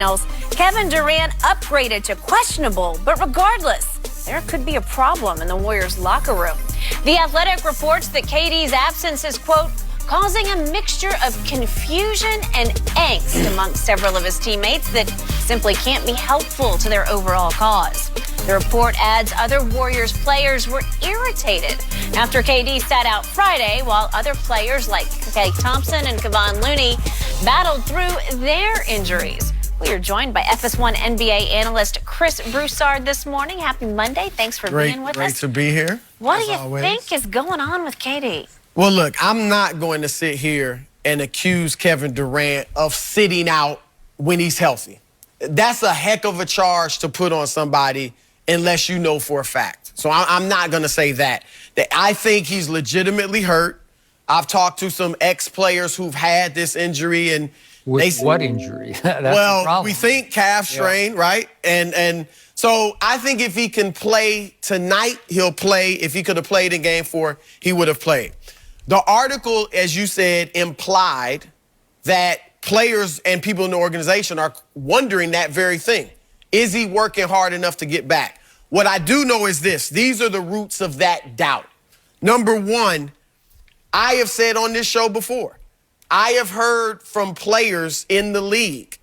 Kevin Durant upgraded to questionable, but regardless, there could be a problem in the Warriors locker room. The Athletic reports that KD's absence is, quote, causing a mixture of confusion and angst amongst several of his teammates that simply can't be helpful to their overall cause. The report adds other Warriors players were irritated after KD sat out Friday, while other players like Klay Thompson and Kevon Looney battled through their injuries. We are joined by FS1 NBA analyst Chris Broussard this morning. Happy Monday. Thanks for being with us. Great to be here. What do you think is going on with KD? Well, look, I'm not going to sit here and accuse Kevin Durant of sitting out when he's healthy. That's a heck of a charge to put on somebody unless you know for a fact. So I'm not going to say that. I think he's legitimately hurt. I've talked to some ex-players who've had this injury and what injury? Well, we think calf strain, right? And so I think if he can play tonight, he'll play. If he could have played in Game 4, he would have played. The article, as you said, implied that players and people in the organization are wondering that very thing. Is he working hard enough to get back? What I do know is this. These are the roots of that doubt. Number one, I have said on this show before, I have heard from players in the league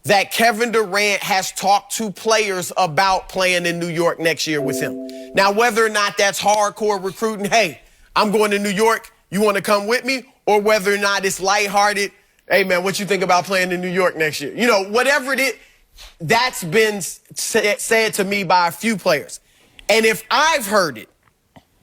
that Kevin Durant has talked to players about playing in New York next year with him. Now, whether or not that's hardcore recruiting, hey, I'm going to New York, you want to come with me? Or whether or not it's lighthearted, hey, man, what you think about playing in New York next year? You know, whatever it is, that's been said to me by a few players. And if I've heard it,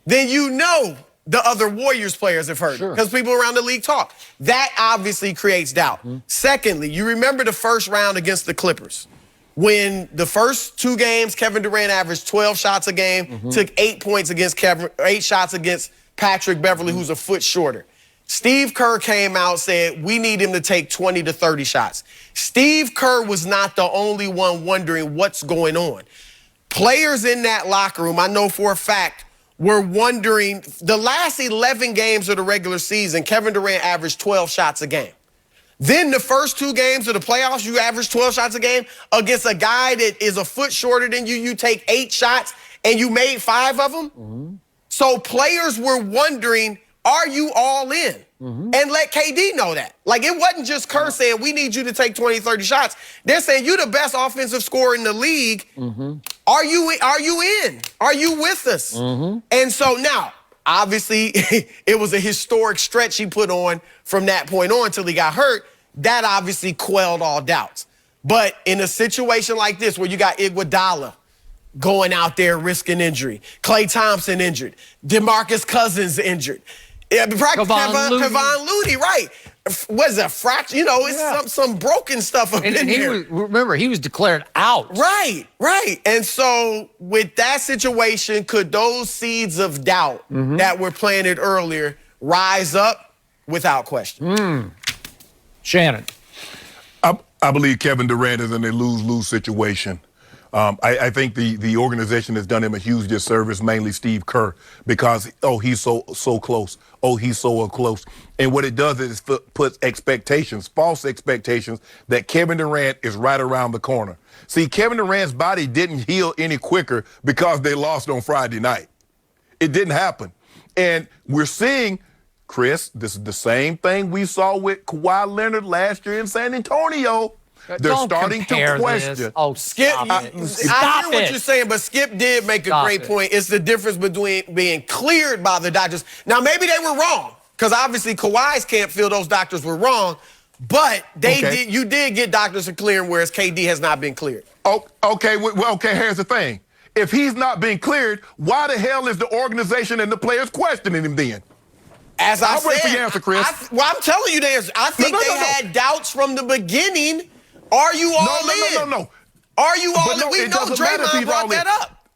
then you know the other Warriors players have heard it because people around the league talk. That obviously creates doubt. Secondly, you remember the first round against the Clippers when the first two games, Kevin Durant averaged 12 shots a game, took 8 points against 8 shots against Patrick Beverly, who's a foot shorter. Steve Kerr came out, said, we need him to take 20 to 30 shots. Steve Kerr was not the only one wondering what's going on. Players in that locker room, I know for a fact, were wondering, the last 11 games of the regular season, Kevin Durant averaged 12 shots a game. Then the first 2 games of the playoffs, you average 12 shots a game against a guy that is a foot shorter than you. You take 8 shots and you made 5 of them. So players were wondering, are you all in? And let KD know that. Like, it wasn't just Kerr saying, we need you to take 20, 30 shots. They're saying, you're the best offensive scorer in the league. Are you in? Are you with us? And so now, obviously, it was a historic stretch he put on from that point on until he got hurt. That obviously quelled all doubts. But in a situation like this where you got Iguodala going out there risking injury, Klay Thompson injured, DeMarcus Cousins injured, Kevon Looney, right. What is that, fracture? You know, it's some broken stuff up in there. Remember, he was declared out. Right. And so with that situation, could those seeds of doubt that were planted earlier rise up? Without question. Shannon. I believe Kevin Durant is in a lose-lose situation. I think the organization has done him a huge disservice, mainly Steve Kerr, because, he's so close. He's so close. And what it does is puts expectations, false expectations, that Kevin Durant is right around the corner. See, Kevin Durant's body didn't heal any quicker because they lost on Friday night. It didn't happen. And we're seeing, Chris, this is the same thing we saw with Kawhi Leonard last year in San Antonio. They're starting to question. This. Oh, Skip, I hear what you're saying, but Skip did make a great point. It's the difference between being cleared by the doctors. Now, maybe they were wrong, because obviously Kawhi's can't feel those doctors were wrong, but you did get doctors to clear him, whereas KD has not been cleared. Okay, here's the thing. If he's not being cleared, why the hell is the organization and the players questioning him then? As I said, wait for your answer, Chris. I'm telling you the answer. I think they had doubts from the beginning. Are you all in? No. Are you all in? We know Draymond brought that up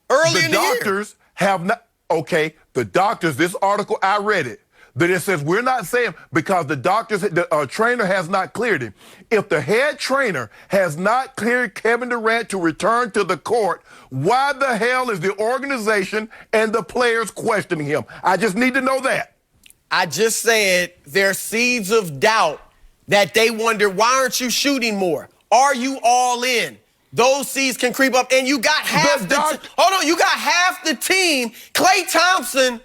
early in the year. The doctors have not. Okay, the doctors, this article, I read it. That it says we're not saying because the trainer has not cleared him. If the head trainer has not cleared Kevin Durant to return to the court, why the hell is the organization and the players questioning him? I just need to know that. I just said there are seeds of doubt that they wonder, why aren't you shooting more? are you all in? Those seeds can creep up, and you got half you got half the team. Klay Thompson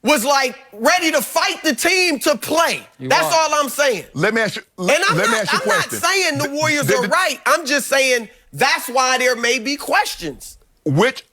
was like ready to fight the team to play. That's all I'm saying. Let me ask you. I'm not saying the Warriors are right. I'm just saying that's why there may be questions. Which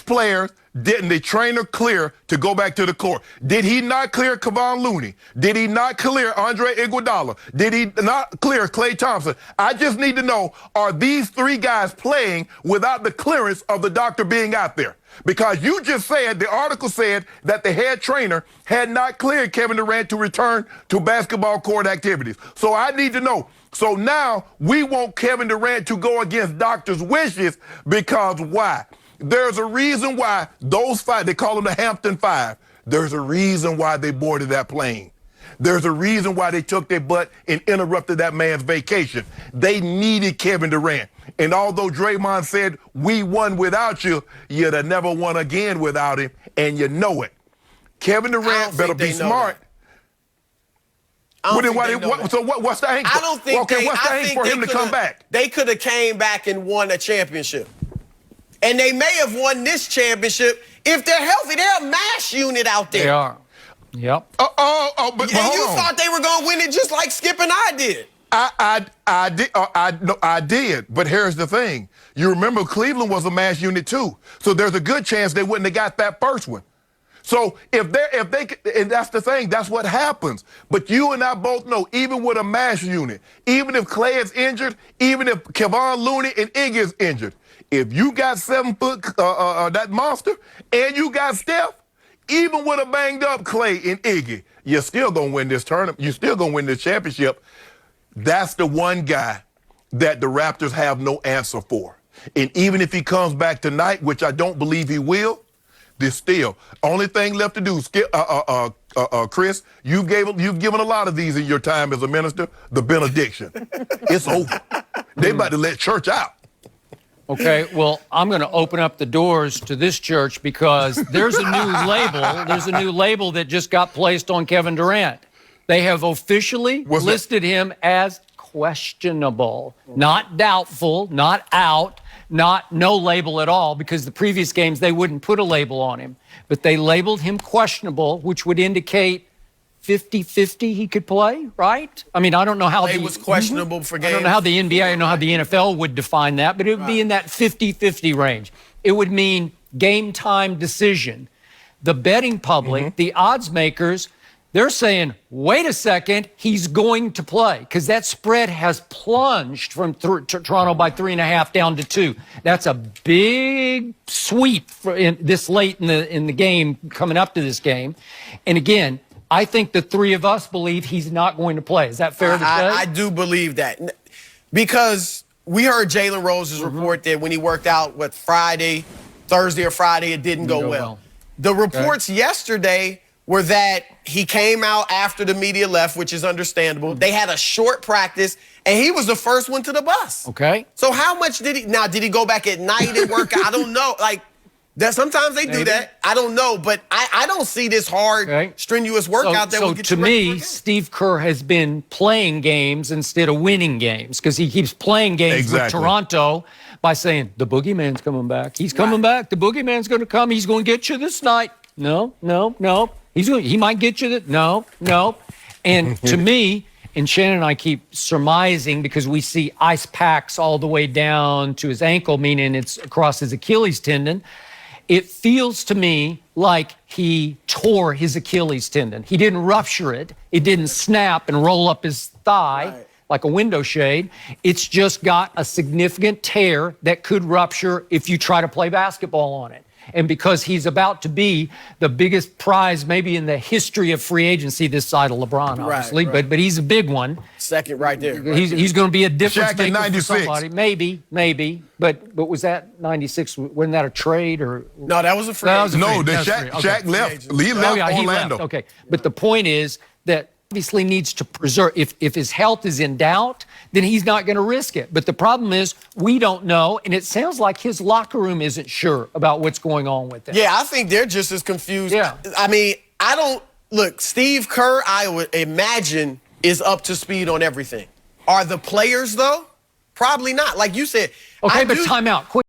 players didn't the trainer clear to go back to the court? Did he not clear Kevon Looney? Did he not clear Andre Iguodala? Did he not clear Klay Thompson? I just need to know, are these three guys playing without the clearance of the doctor being out there? Because you just said, the article said that the head trainer had not cleared Kevin Durant to return to basketball court activities. So I need to know. So now we want Kevin Durant to go against doctor's wishes because why? There's a reason why those five, they call them the Hampton Five. There's a reason why they boarded that plane. There's a reason why they took their butt and interrupted that man's vacation. They needed Kevin Durant. And although Draymond said, we won without you, you'd have never won again without him, and you know it. Kevin Durant better be smart. What's the angst? I don't think what's the angst for him to come back? They could have came back and won a championship. And they may have won this championship. If they're healthy, they're a mass unit out there. They are. Yep. But and you thought they were going to win it just like Skip and I did. I did, but here's the thing. You remember Cleveland was a mass unit too. So there's a good chance they wouldn't have got that first one. So if they and that's the thing, that's what happens. But you and I both know, even with a mass unit, even if Klay is injured, even if Kevon Looney and Iggy is injured, if you got 7 foot that monster and you got Steph, even with a banged up Klay and Iggy, you're still gonna win this tournament. You're still gonna win this championship. That's the one guy that the Raptors have no answer for. And even if he comes back tonight, which I don't believe he will, there's still only thing left to do. Chris, you've given a lot of these in your time as a minister. The benediction, it's over. They about to let church out. Okay, well, I'm going to open up the doors to this church because there's a new label. There's a new label that just got placed on Kevin Durant. They have officially listed him as questionable, not doubtful, not out, not no label at all, because the previous games they wouldn't put a label on him. But they labeled him questionable, which would indicate 50-50 he could play, right? I mean, I don't know how he was questionable for games. I don't know how the NBA, I don't know how the NFL would define that, but it would be in that 50-50 range. It would mean game time decision. The betting public, the odds makers, they're saying, wait a second, he's going to play, because that spread has plunged from Toronto by 3.5 down to 2. That's a big sweep this late in the game, coming up to this game. And again, I think the three of us believe he's not going to play. Is that fair to say? I do believe that. Because we heard Jalen Rose's report that when he worked out, Thursday or Friday, it didn't go well. The reports yesterday were that he came out after the media left, which is understandable. They had a short practice, and he was the first one to the bus. Okay. So how much did he go back at night and work out? I don't know. Sometimes they do that. I don't know, but I don't see this hard, strenuous workout that will get you ready for a game. Steve Kerr has been playing games instead of winning games because he keeps playing games with Toronto by saying, the boogeyman's coming back. He's coming back. The boogeyman's going to come. He's going to get you this night. No. He might get you no. And to me, and Shannon and I keep surmising because we see ice packs all the way down to his ankle, meaning it's across his Achilles tendon. It feels to me like he tore his Achilles tendon. He didn't rupture it. It didn't snap and roll up his thigh like a window shade. It's just got a significant tear that could rupture if you try to play basketball on it. And because he's about to be the biggest prize maybe in the history of free agency this side of LeBron, obviously, but he's a big one. Second right there. He's going to be a difference maker for 96. somebody. Maybe. But was that 96? Wasn't that a trade or? No, that was a free. Shaq left. Lee left Orlando. Okay, but the point is that obviously needs to preserve. If his health is in doubt, then he's not going to risk it. But the problem is we don't know, and it sounds like his locker room isn't sure about what's going on with it. Yeah, I think they're just as confused. Yeah. I mean, Steve Kerr, I would imagine, is up to speed on everything. Are the players, though? Probably not. Like you said. Okay, I but do- time out. Quick.